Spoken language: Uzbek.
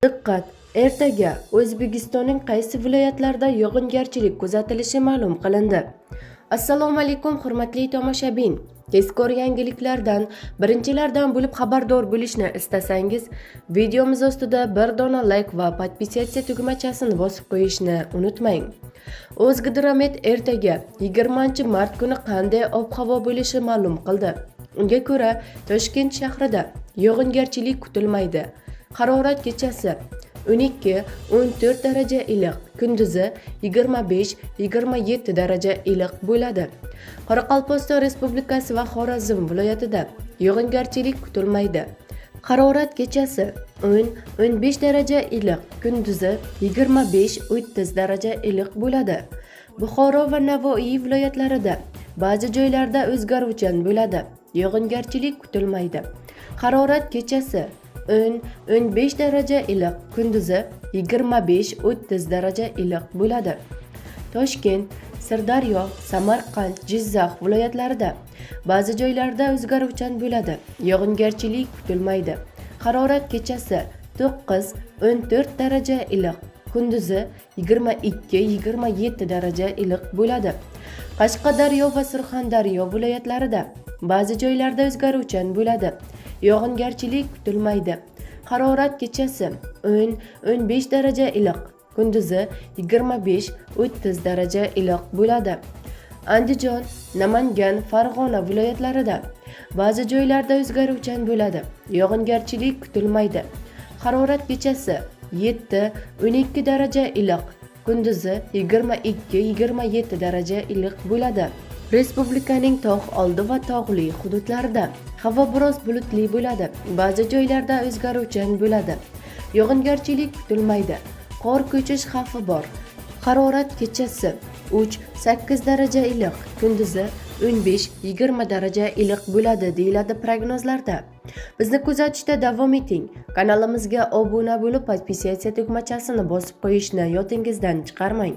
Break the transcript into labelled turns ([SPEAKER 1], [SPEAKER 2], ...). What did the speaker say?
[SPEAKER 1] Diqqat! Ertaga O'zbekistonning qaysi viloyatlarida yog'ingarchilik kuzatilishi ma'lum qilindi. Assalomu alaykum hurmatli tomoshabin. Tezkor yangiliklardan birinchilardan bo'lib xabardor bo'lishni istasangiz, videomiz ostida bir dona like va podpisatsiya tugmachasini bosib qo'yishni unutmang. O'zgidromet ertaga 20-mart kuni qanday ob-havo bo'lishi ma'lum qildi. Unga ko'ra, Toshkent shahrida yog'ingarchilik kutilmaydi. Harorat kechasi 12-14 daraja iliq, kunduzi 25-27 daraja iliq bo'ladi. Qoraqalpog'iston Respublikasi va Xorazm viloyatida yog'ingarchilik kutilmaydi. Harorat kechasi 10-15 daraja iliq, kunduzi 25-30 daraja iliq bo'ladi. Buxoro va Navoiy viloyatlarida ba'zi joylarda o'zgaruvchan bo'ladi. Yog'ingarchilik kutilmaydi. Harorat kechasi 10-15 daraja iliq, kunduzi 25-30 daraja iliq bo'ladi. Toshkent, Sirdaryo, Samarqand, Jizzax viloyatlarida ba'zi joylarda o'zgaruvchan bo'ladi. Yog'ingarchilik kutilmaydi. Harorat kechasi 9-14 daraja iliq, kunduzi 22-27 daraja iliq bo'ladi. Qashqadaryo va Surxondaryo viloyatlarida ba'zi joylarda o'zgaruvchan bo'ladi. Yog'ingarchilik kutilmaydi. Harorat kechasi 10-15 daraja iliq, kunduzi 25-30 daraja iliq bo'ladi. Andijon, Namangan, Farg'ona viloyatlarida ba'zi joylarda o'zgaruvchan bo'ladi. Yog'ingarchilik kutilmaydi. Harorat kechasi 7-12 daraja iliq, kunduzi 22-27 daraja iliq bo'ladi. Respublikaning tog' oldi va tog'li hududlarida havo biroz bulutli bo'ladi. Ba'zi joylarda o'zgaruvchan bo'ladi. Yog'ingarchilik kutilmaydi. Qor ko'chish xavfi bor. Harorat kechasi 3-8 daraja iliq, kunduzi 15-20 daraja iliq bo'ladi deyiladi prognozlarda. Bizni kuzatishda davom eting. Kanalimizga obuna bo'lib, podpisatsiya tugmachasini bosib qo'yishni yodingizdan chiqarmang.